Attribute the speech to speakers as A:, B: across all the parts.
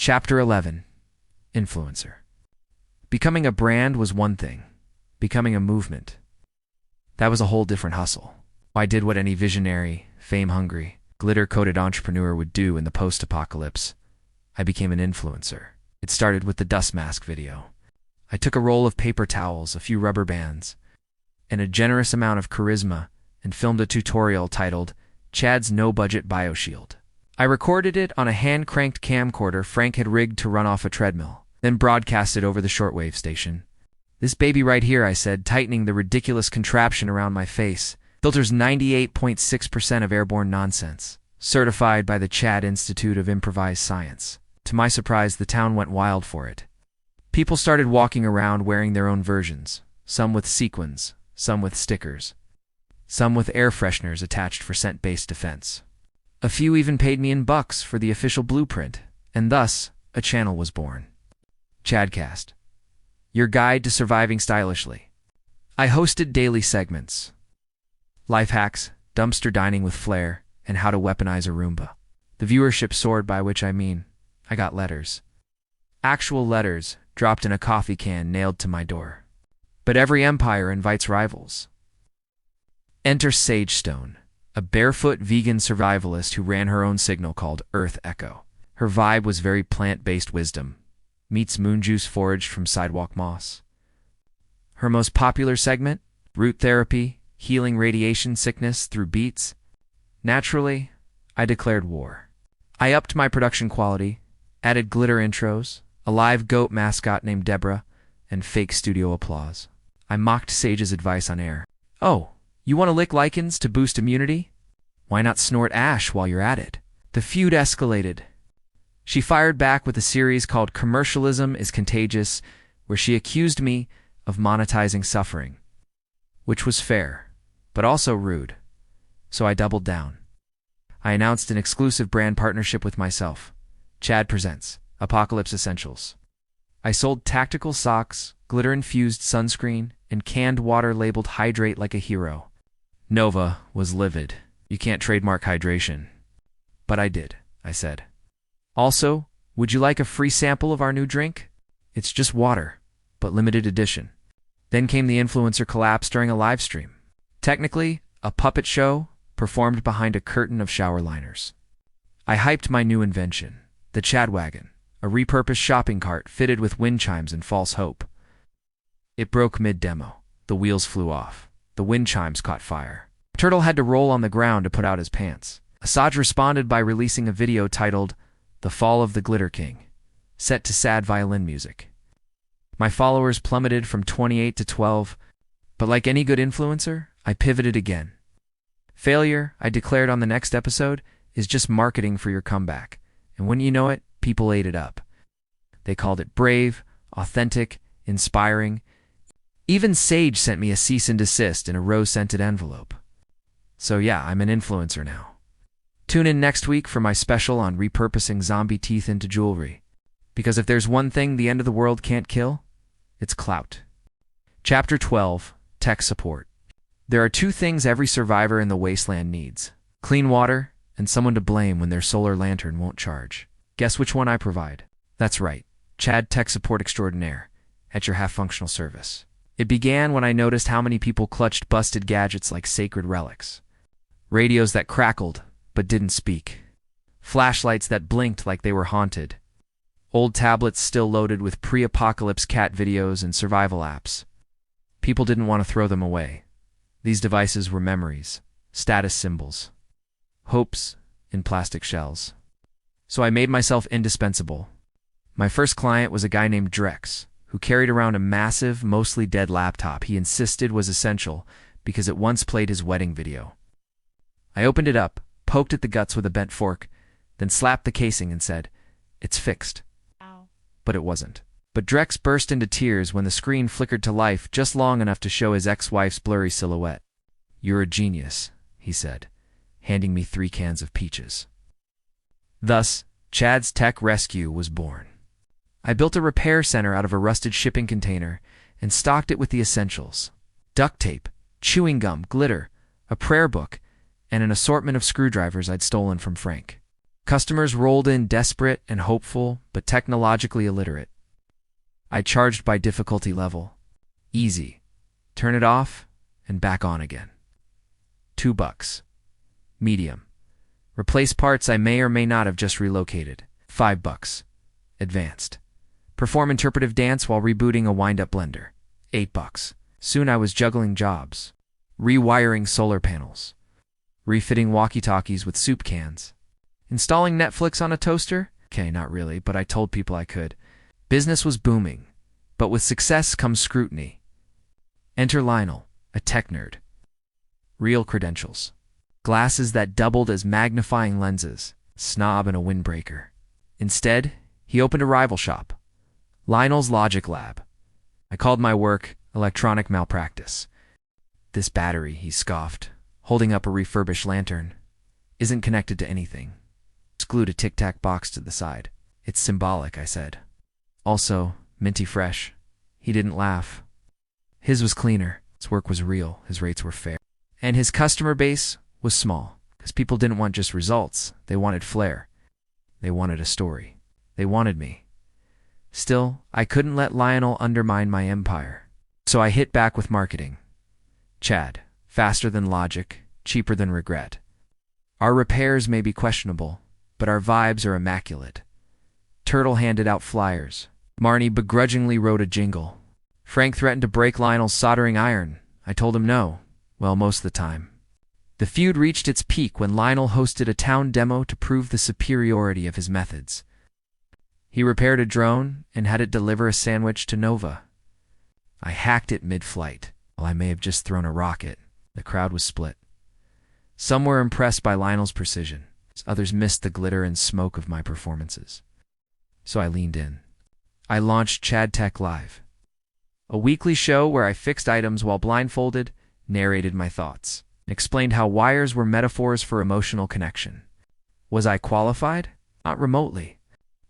A: Chapter 11. Influencer. Becoming a brand was one thing. Becoming a movement, that was a whole different hustle. I did what any visionary, fame-hungry, glitter-coated entrepreneur would do in the post-apocalypse. I became an influencer. It started with the dust mask video. I took a roll of paper towels, a few rubber bands, and a generous amount of charisma and filmed a tutorial titled Chad's No-Budget BioShield. I recorded it on a hand-cranked camcorder Frank had rigged to run off a treadmill, then broadcast it over the shortwave station. "This baby right here," I said, tightening the ridiculous contraption around my face, "filters 98.6% of airborne nonsense. Certified by the Chad Institute of Improvised Science." To my surprise, the town went wild for it. People started walking around wearing their own versions, some with sequins, some with stickers, some with air fresheners attached for scent-based defense. A few even paid me in bucks for the official blueprint, and thus, a channel was born. ChadCast, your guide to surviving stylishly. I hosted daily segments. Life hacks, dumpster dining with flair, and how to weaponize a Roomba. The viewership soared, by which I mean, I got letters. Actual letters, dropped in a coffee can nailed to my door. But every empire invites rivals. Enter Sage Stone, a barefoot vegan survivalist who ran her own signal called Earth Echo. Her vibe was very plant-based wisdom, meets moon juice foraged from sidewalk moss. Her most popular segment, root therapy, healing radiation sickness through beats. Naturally, I declared war. I upped my production quality, added glitter intros, a live goat mascot named Deborah, and fake studio applause. I mocked Sage's advice on air. "Oh, you want to lick lichens to boost immunity? Why not snort ash while you're at it?" The feud escalated. She fired back with a series called Commercialism is Contagious, where she accused me of monetizing suffering, which was fair, but also rude. So I doubled down. I announced an exclusive brand partnership with myself. Chad presents Apocalypse Essentials. I sold tactical socks, glitter-infused sunscreen, and canned water labeled Hydrate Like a Hero. Nova was livid. "You can't trademark hydration." But I did, I said. "Also, would you like a free sample of our new drink? It's just water, but limited edition." Then came the influencer collapse during a live stream. Technically, a puppet show performed behind a curtain of shower liners. I hyped my new invention, the Chad Wagon, a repurposed shopping cart fitted with wind chimes and false hope. It broke mid-demo. The wheels flew off. The wind chimes caught fire. Turtle had to roll on the ground to put out his pants. Asajj responded by releasing a video titled The Fall of the Glitter King, set to sad violin music. My followers plummeted from 28 to 12, but like any good influencer, I pivoted again. Failure, I declared on the next episode, is just marketing for your comeback. And when you know it, people ate it up. They called it brave, authentic, inspiring. Even Sage sent me a cease and desist in a rose-scented envelope. So yeah, I'm an influencer now. Tune in next week for my special on repurposing zombie teeth into jewelry. Because if there's one thing the end of the world can't kill, it's clout. Chapter 12. Tech Support. There are two things every survivor in the wasteland needs: clean water and someone to blame when their solar lantern won't charge. Guess which one I provide? That's right, Chad Tech Support Extraordinaire, at your half-functional service. It began when I noticed how many people clutched busted gadgets like sacred relics. Radios that crackled but didn't speak. Flashlights that blinked like they were haunted. Old tablets still loaded with pre-apocalypse cat videos and survival apps. People didn't want to throw them away. These devices were memories, status symbols, hopes in plastic shells. So I made myself indispensable. My first client was a guy named Drex, who carried around a massive, mostly dead laptop he insisted was essential because it once played his wedding video. I opened it up, poked at the guts with a bent fork, then slapped the casing and said, "It's fixed."
B: Ow.
A: But it wasn't. But Drex burst into tears when the screen flickered to life just long enough to show his ex-wife's blurry silhouette. "You're a genius," he said, handing me 3 cans of peaches. Thus, Chad's Tech Rescue was born. I built a repair center out of a rusted shipping container and stocked it with the essentials: duct tape, chewing gum, glitter, a prayer book, and an assortment of screwdrivers I'd stolen from Frank. Customers rolled in desperate and hopeful, but technologically illiterate. I charged by difficulty level. Easy. Turn it off and back on again. $2. Medium. Replace parts I may or may not have just relocated. $5. Advanced. Perform interpretive dance while rebooting a wind-up blender. $8. Soon I was juggling jobs. Rewiring solar panels. Refitting walkie-talkies with soup cans. Installing Netflix on a toaster? Okay, not really, but I told people I could. Business was booming, but with success comes scrutiny. Enter Lionel, a tech nerd. Real credentials. Glasses that doubled as magnifying lenses. Snob and a windbreaker. Instead, he opened a rival shop. Lionel's Logic Lab. I called my work electronic malpractice. This battery, he scoffed, holding up a refurbished lantern, isn't connected to anything. Just glued a tic-tac box to the side. It's symbolic, I said. Also, minty fresh. He didn't laugh. His was cleaner. His work was real. His rates were fair. And his customer base was small, because people didn't want just results. They wanted flair. They wanted a story. They wanted me. Still, I couldn't let Lionel undermine my empire. So I hit back with marketing. Chad, faster than logic, cheaper than regret. Our repairs may be questionable, but our vibes are immaculate. Turtle handed out flyers. Marnie begrudgingly wrote a jingle. Frank threatened to break Lionel's soldering iron. I told him no. Well, most of the time. The feud reached its peak when Lionel hosted a town demo to prove the superiority of his methods. He repaired a drone and had it deliver a sandwich to Nova. I hacked it mid-flight. While I may have just thrown a rocket, the crowd was split. Some were impressed by Lionel's precision. Others missed the glitter and smoke of my performances. So I leaned in. I launched ChadTech Live, a weekly show where I fixed items while blindfolded, narrated my thoughts, and explained how wires were metaphors for emotional connection. Was I qualified? Not remotely.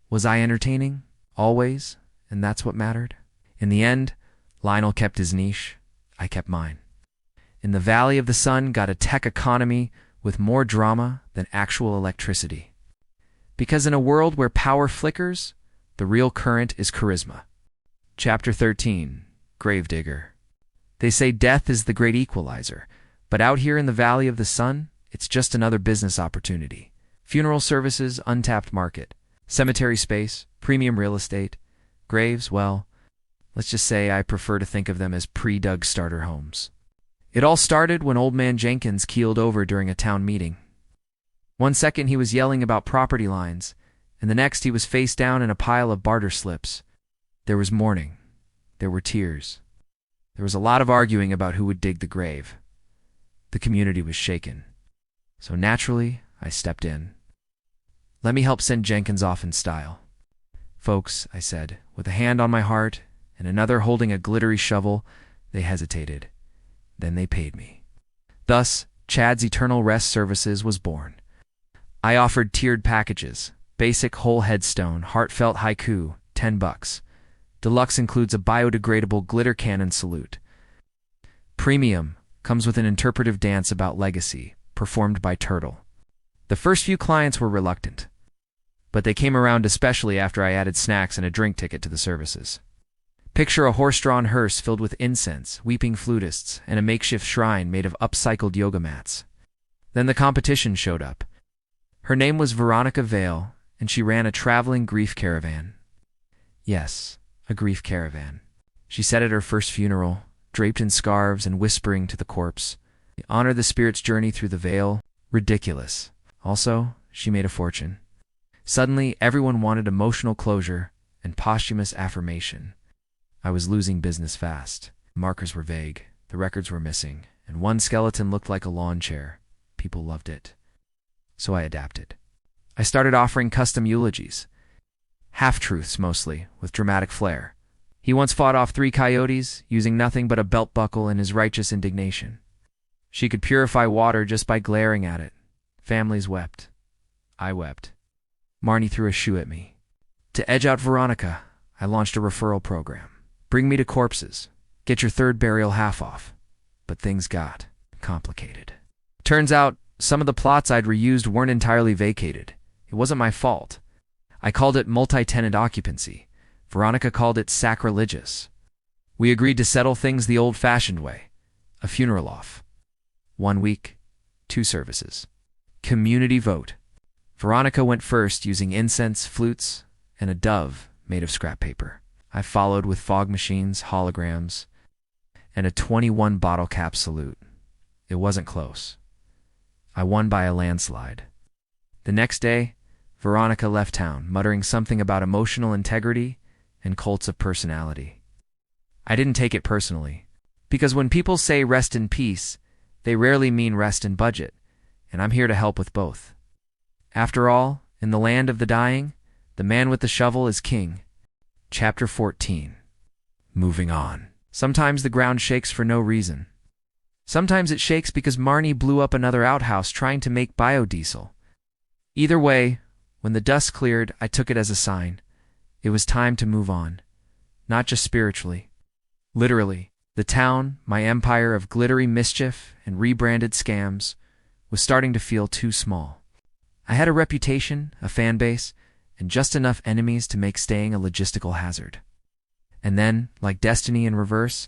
A: Was I entertaining? Always, and that's what mattered. In the end, Lionel kept his niche. I kept mine. In the Valley of the Sun got a tech economy with more drama than actual electricity. Because in a world where power flickers, the real current is charisma. Chapter 13. Gravedigger. They say death is the great equalizer, but out here in the Valley of the Sun, it's just another business opportunity. Funeral services, untapped market. Cemetery space, premium real estate. Graves, well, let's just say I prefer to think of them as pre-dug starter homes. It all started when Old Man Jenkins keeled over during a town meeting. One second he was yelling about property lines, and the next he was face down in a pile of barter slips. There was mourning. There were tears. There was a lot of arguing about who would dig the grave. The community was shaken. So naturally, I stepped in. Let me help send Jenkins off in style. Folks, I said, with a hand on my heart and another holding a glittery shovel. They hesitated. Then they paid me. Thus, Chad's Eternal Rest Services was born. I offered tiered packages. Basic whole headstone, heartfelt haiku, $10. Deluxe includes a biodegradable glitter cannon salute. Premium comes with an interpretive dance about legacy, performed by Turtle. The first few clients were reluctant, but they came around especially after I added snacks and a drink ticket to the services. Picture a horse-drawn hearse filled with incense, weeping flutists, and a makeshift shrine made of upcycled yoga mats. Then the competition showed up. Her name was Veronica Vale, and she ran a traveling grief caravan. Yes, a grief caravan. She said at her first funeral, draped in scarves and whispering to the corpse, "Honor the spirit's journey through the veil." Ridiculous. Also, she made a fortune. Suddenly, everyone wanted emotional closure and posthumous affirmation. I was losing business fast. Markers were vague, the records were missing, and one skeleton looked like a lawn chair. People loved it. So I adapted. I started offering custom eulogies. Half-truths mostly, with dramatic flair. He once fought off 3 coyotes, using nothing but a belt buckle in his righteous indignation. She could purify water just by glaring at it. Families wept. I wept. Marnie threw a shoe at me. To edge out Veronica, I launched a referral program. Bring me to corpses. Get your third burial half off. But things got complicated. Turns out, some of the plots I'd reused weren't entirely vacated. It wasn't my fault. I called it multi-tenant occupancy. Veronica called it sacrilegious. We agreed to settle things the old-fashioned way. A funeral off. 1 week, 2 services. Community vote. Veronica went first using incense, flutes, and a dove made of scrap paper. I followed with fog machines, holograms, and a 21 bottle cap salute. It wasn't close. I won by a landslide. The next day, Veronica left town, muttering something about emotional integrity and cults of personality. I didn't take it personally, because when people say rest in peace, they rarely mean rest in budget, and I'm here to help with both. After all, in the land of the dying, the man with the shovel is king. Chapter 14. Moving on. Sometimes the ground shakes for no reason. Sometimes it shakes because Marnie blew up another outhouse trying to make biodiesel. Either way, when the dust cleared, I took it as a sign. It was time to move on. Not just spiritually. Literally, the town, my empire of glittery mischief and rebranded scams, was starting to feel too small. I had a reputation, a fan base, and just enough enemies to make staying a logistical hazard. And then, like destiny in reverse,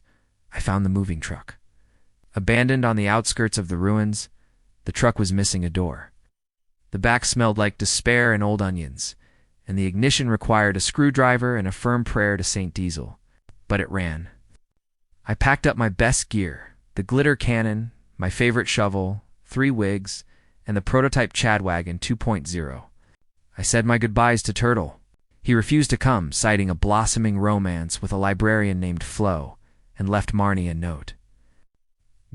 A: I found the moving truck. Abandoned on the outskirts of the ruins, the truck was missing a door. The back smelled like despair and old onions, and the ignition required a screwdriver and a firm prayer to St. Diesel. But it ran. I packed up my best gear, the glitter cannon, my favorite shovel, 3 wigs, and the prototype ChadWagon 2.0. I said my goodbyes to Turtle. He refused to come, citing a blossoming romance with a librarian named Flo, and left Marnie a note.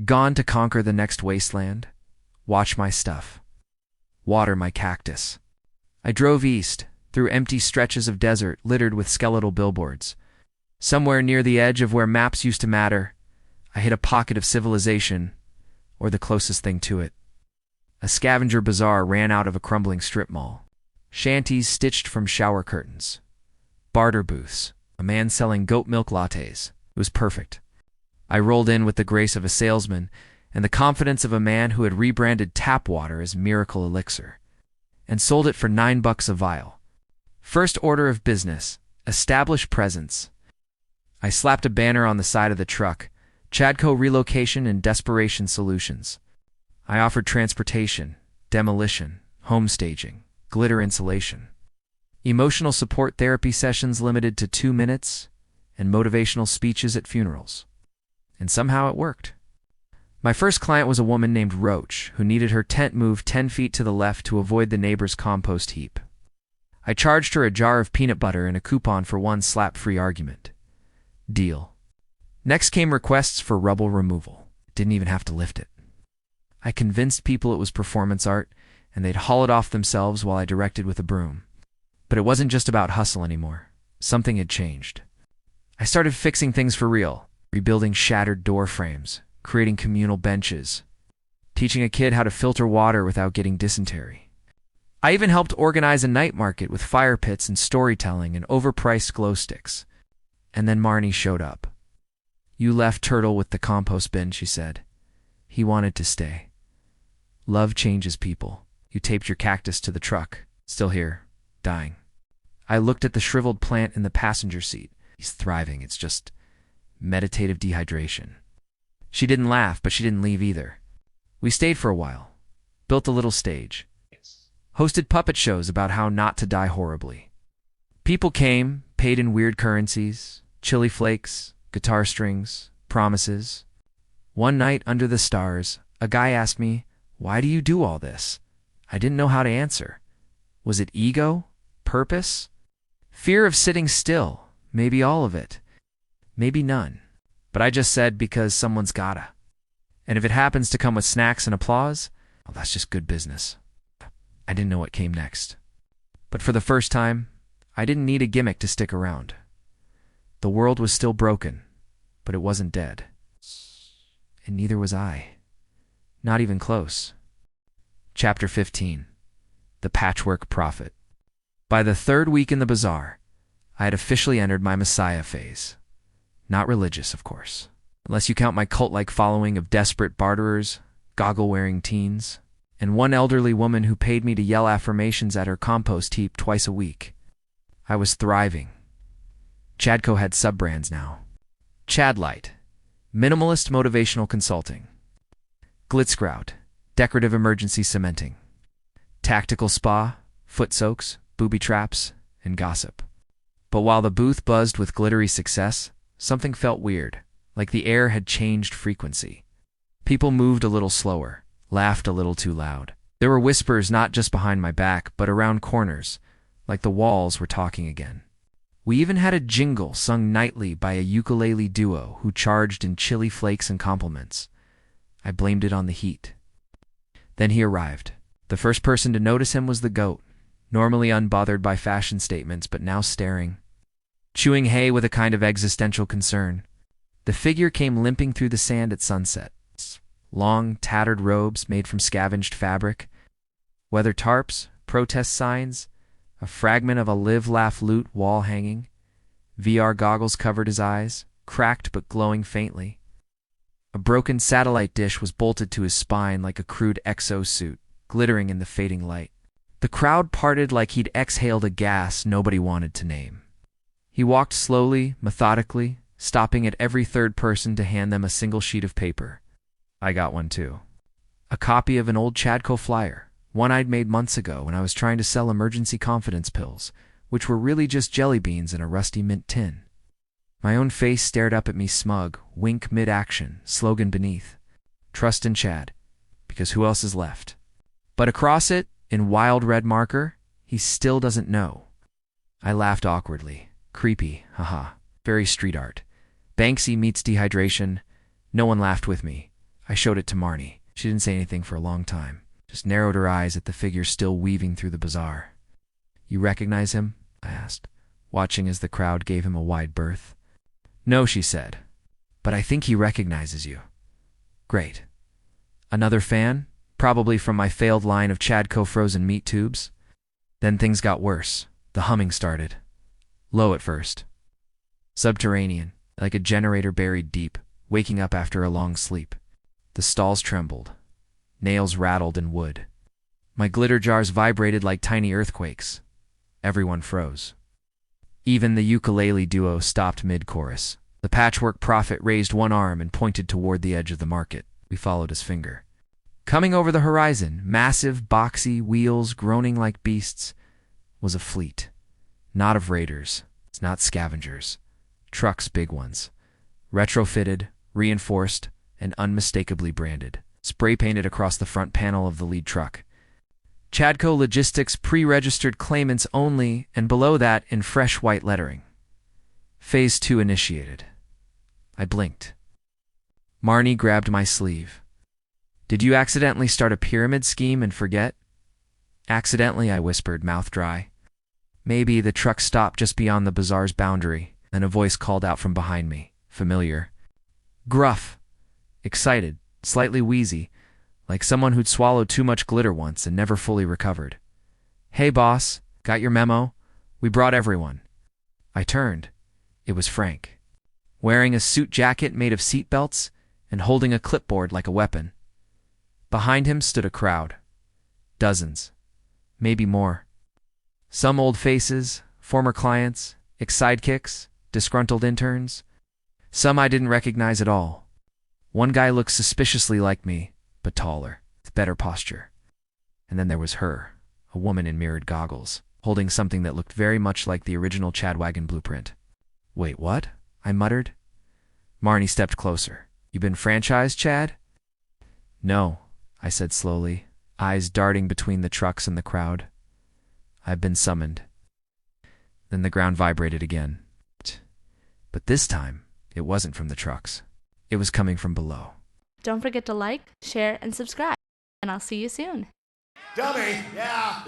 A: Gone to conquer the next wasteland, watch my stuff, water my cactus. I drove east, through empty stretches of desert littered with skeletal billboards. Somewhere near the edge of where maps used to matter, I hit a pocket of civilization, or the closest thing to it. A scavenger bazaar ran out of a crumbling strip mall. Shanties stitched from shower curtains. Barter booths. A man selling goat milk lattes. It was perfect. I rolled in with the grace of a salesman and the confidence of a man who had rebranded tap water as Miracle Elixir and sold it for $9 a vial. First order of business. Establish presence. I slapped a banner on the side of the truck. ChadCo Relocation and Desperation Solutions. I offered transportation, demolition, home staging, glitter insulation, emotional support therapy sessions limited to 2 minutes, and motivational speeches at funerals. And somehow it worked. My first client was a woman named Roach, who needed her tent moved 10 feet to the left to avoid the neighbor's compost heap. I charged her a jar of peanut butter and a coupon for 1 slap-free argument. Deal. Next came requests for rubble removal. Didn't even have to lift it. I convinced people it was performance art, and they'd haul it off themselves while I directed with a broom. But it wasn't just about hustle anymore. Something had changed. I started fixing things for real, rebuilding shattered door frames, creating communal benches, teaching a kid how to filter water without getting dysentery. I even helped organize a night market with fire pits and storytelling and overpriced glow sticks. And then Marnie showed up. You left Turtle with the compost bin, she said. He wanted to stay. Love changes people. You taped your cactus to the truck. Still here, dying. I looked at the shriveled plant in the passenger seat. He's thriving. It's just meditative dehydration. She didn't laugh, but she didn't leave either. We stayed for a while. Built a little stage. Hosted puppet shows about how not to die horribly. People came, paid in weird currencies, chili flakes, guitar strings, promises. One night under the stars, a guy asked me, "Why do you do all this?" I didn't know how to answer. Was it ego? Purpose? Fear of sitting still? Maybe all of it. Maybe none. But I just said because someone's gotta. And if it happens to come with snacks and applause, well, that's just good business. I didn't know what came next. But for the first time, I didn't need a gimmick to stick around. The world was still broken, but it wasn't dead. And neither was I. Not even close. Chapter 15. The Patchwork Prophet. By the 3rd week in the bazaar, I had officially entered my Messiah phase. Not religious, of course. Unless you count my cult-like following of desperate barterers, goggle-wearing teens, and one elderly woman who paid me to yell affirmations at her compost heap twice a week. I was thriving. ChadCo had sub-brands now. Chadlight, minimalist motivational consulting. Glitzgrout, decorative emergency cementing. Tactical spa, foot soaks, booby traps, and gossip. But while the booth buzzed with glittery success, something felt weird, like the air had changed frequency. People moved a little slower, laughed a little too loud. There were whispers not just behind my back, but around corners, like the walls were talking again. We even had a jingle sung nightly by a ukulele duo who charged in chili flakes and compliments. I blamed it on the heat. Then he arrived. The first person to notice him was the goat, normally unbothered by fashion statements, but now staring, chewing hay with a kind of existential concern. The figure came limping through the sand at sunset. Long, tattered robes made from scavenged fabric, weather tarps, protest signs, a fragment of a live, laugh, loot wall hanging. VR goggles covered his eyes, cracked but glowing faintly. A broken satellite dish was bolted to his spine like a crude exosuit, glittering in the fading light. The crowd parted like he'd exhaled a gas nobody wanted to name. He walked slowly, methodically, stopping at every third person to hand them a single sheet of paper. I got one too. A copy of an old ChadCo flyer, one I'd made months ago when I was trying to sell emergency confidence pills, which were really just jelly beans in a rusty mint tin. My own face stared up at me smug, wink mid-action, slogan beneath. Trust in Chad, because who else is left? But across it, in wild red marker, he still doesn't know. I laughed awkwardly. Creepy, haha. Very street art. Banksy meets dehydration. No one laughed with me. I showed it to Marnie. She didn't say anything for a long time, just narrowed her eyes at the figure still weaving through the bazaar. You recognize him? I asked, watching as the crowd gave him a wide berth. No, she said, but I think he recognizes you. Great. Another fan? Probably from my failed line of ChadCo frozen meat tubes. Then things got worse. The humming started. Low at first. Subterranean, like a generator buried deep, waking up after a long sleep. The stalls trembled. Nails rattled in wood. My glitter jars vibrated like tiny earthquakes. Everyone froze. Even the ukulele duo stopped mid-chorus. The patchwork prophet raised one arm and pointed toward the edge of the market. We followed his finger. Coming over the horizon, massive, boxy wheels groaning like beasts, was a fleet. Not of raiders, not scavengers. Trucks, big ones. Retrofitted, reinforced, and unmistakably branded. Spray-painted across the front panel of the lead truck. ChadCo Logistics pre-registered claimants only, and below that in fresh white lettering. Phase 2 initiated. I blinked. Marnie grabbed my sleeve. Did you accidentally start a pyramid scheme and forget? Accidentally, I whispered, mouth dry. Maybe. The truck stopped just beyond the bazaar's boundary, and a voice called out from behind me, familiar. Gruff. Excited, slightly wheezy, like someone who'd swallowed too much glitter once and never fully recovered. Hey, boss, got your memo? We brought everyone. I turned. It was Frank, wearing a suit jacket made of seat belts and holding a clipboard like a weapon. Behind him stood a crowd. Dozens. Maybe more. Some old faces, former clients, ex-sidekicks, disgruntled interns. Some I didn't recognize at all. One guy looked suspiciously like me, but taller, with better posture. And then there was her, a woman in mirrored goggles, holding something that looked very much like the original Chadwagon blueprint. Wait, what? I muttered. Marnie stepped closer. You been franchised, Chad? No, I said slowly, eyes darting between the trucks and the crowd. I've been summoned. Then the ground vibrated again. But this time, it wasn't from the trucks. It was coming from below.
B: Don't forget to like, share, and subscribe. And I'll see you soon.
C: Dummy, yeah.